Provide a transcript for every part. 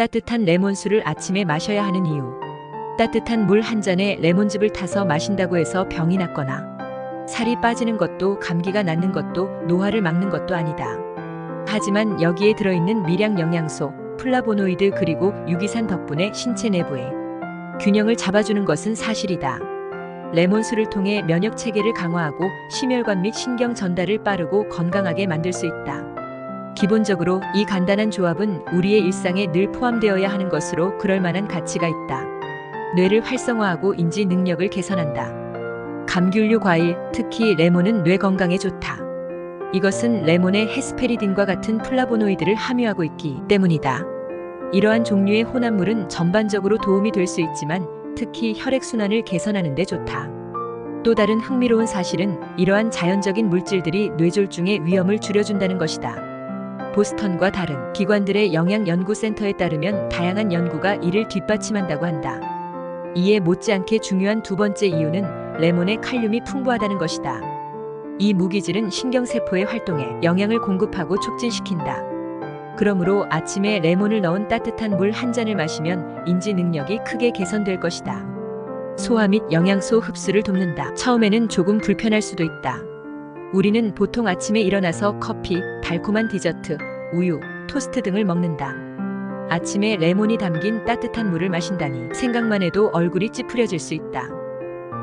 따뜻한 레몬수를 아침에 마셔야 하는 이유. 따뜻한 물 한 잔에 레몬즙을 타서 마신다고 해서 병이 낫거나 살이 빠지는 것도 감기가 낫는 것도 노화를 막는 것도 아니다. 하지만 여기에 들어있는 미량 영양소, 플라보노이드 그리고 유기산 덕분에 신체 내부의 균형을 잡아주는 것은 사실이다. 레몬수를 통해 면역 체계를 강화하고 심혈관 및 신경 전달을 빠르고 건강하게 만들 수 있다. 기본적으로 이 간단한 조합은 우리의 일상에 늘 포함되어야 하는 것으로 그럴 만한 가치가 있다. 뇌를 활성화하고 인지 능력을 개선한다. 감귤류 과일, 특히 레몬은 뇌 건강에 좋다. 이것은 레몬에 헤스페리딘과 같은 플라보노이드를 함유하고 있기 때문이다. 이러한 종류의 혼합물은 전반적으로 도움이 될 수 있지만 특히 혈액순환을 개선하는 데 좋다. 또 다른 흥미로운 사실은 이러한 자연적인 물질들이 뇌졸중의 위험을 줄여준다는 것이다. 보스턴과 다른 기관들의 영양연구센터에 따르면 다양한 연구가 이를 뒷받침한다고 한다. 이에 못지않게 중요한 두 번째 이유는 레몬의 칼륨이 풍부하다는 것이다. 이 무기질은 신경세포의 활동에 영양을 공급하고 촉진시킨다. 그러므로 아침에 레몬을 넣은 따뜻한 물 한 잔을 마시면 인지 능력이 크게 개선될 것이다. 소화 및 영양소 흡수를 돕는다. 처음에는 조금 불편할 수도 있다. 우리는 보통 아침에 일어나서 커피, 달콤한 디저트, 우유, 토스트 등을 먹는다. 아침에 레몬이 담긴 따뜻한 물을 마신다니 생각만 해도 얼굴이 찌푸려질 수 있다.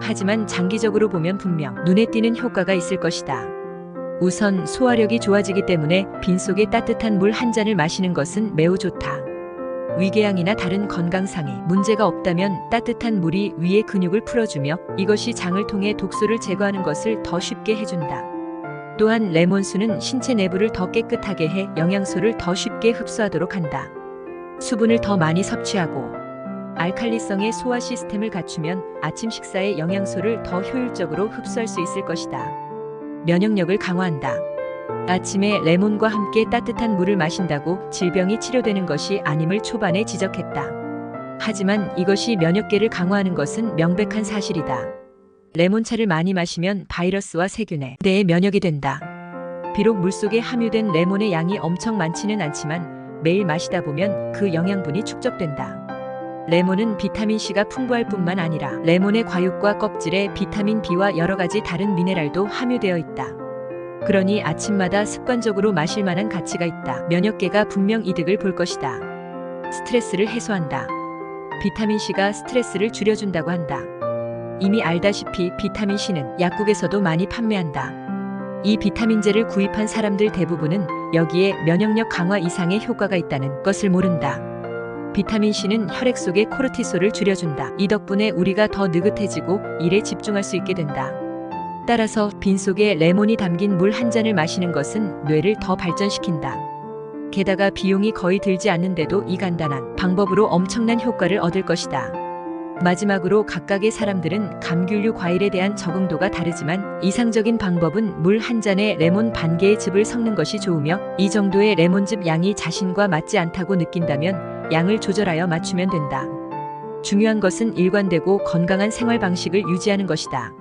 하지만 장기적으로 보면 분명 눈에 띄는 효과가 있을 것이다. 우선 소화력이 좋아지기 때문에 빈속에 따뜻한 물 한 잔을 마시는 것은 매우 좋다. 위궤양이나 다른 건강상에 문제가 없다면 따뜻한 물이 위의 근육을 풀어주며 이것이 장을 통해 독소를 제거하는 것을 더 쉽게 해준다. 또한 레몬수는 신체 내부를 더 깨끗하게 해 영양소를 더 쉽게 흡수하도록 한다. 수분을 더 많이 섭취하고 알칼리성의 소화 시스템을 갖추면 아침 식사에 영양소를 더 효율적으로 흡수할 수 있을 것이다. 면역력을 강화한다. 아침에 레몬과 함께 따뜻한 물을 마신다고 질병이 치료되는 것이 아님을 초반에 지적했다. 하지만 이것이 면역계를 강화하는 것은 명백한 사실이다. 레몬차를 많이 마시면 바이러스와 세균에 대해 면역이 된다. 비록 물속에 함유된 레몬의 양이 엄청 많지는 않지만 매일 마시다 보면 그 영양분이 축적된다. 레몬은 비타민C가 풍부할 뿐만 아니라 레몬의 과육과 껍질에 비타민 B와 여러 가지 다른 미네랄도 함유되어 있다. 그러니 아침마다 습관적으로 마실 만한 가치가 있다. 면역계가 분명 이득을 볼 것이다. 스트레스를 해소한다. 비타민C가 스트레스를 줄여준다고 한다. 이미 알다시피 비타민C는 약국에서도 많이 판매한다. 이 비타민제를 구입한 사람들 대부분은 여기에 면역력 강화 이상의 효과가 있다는 것을 모른다. 비타민C는 혈액 속의 코르티솔을 줄여준다. 이 덕분에 우리가 더 느긋해지고 일에 집중할 수 있게 된다. 따라서 빈속에 레몬이 담긴 물 한 잔을 마시는 것은 뇌를 더 발전시킨다. 게다가 비용이 거의 들지 않는데도 이 간단한 방법으로 엄청난 효과를 얻을 것이다. 마지막으로 각각의 사람들은 감귤류 과일에 대한 적응도가 다르지만 이상적인 방법은 물 한 잔에 레몬 반 개의 즙을 섞는 것이 좋으며 이 정도의 레몬즙 양이 자신과 맞지 않다고 느낀다면 양을 조절하여 맞추면 된다. 중요한 것은 일관되고 건강한 생활 방식을 유지하는 것이다.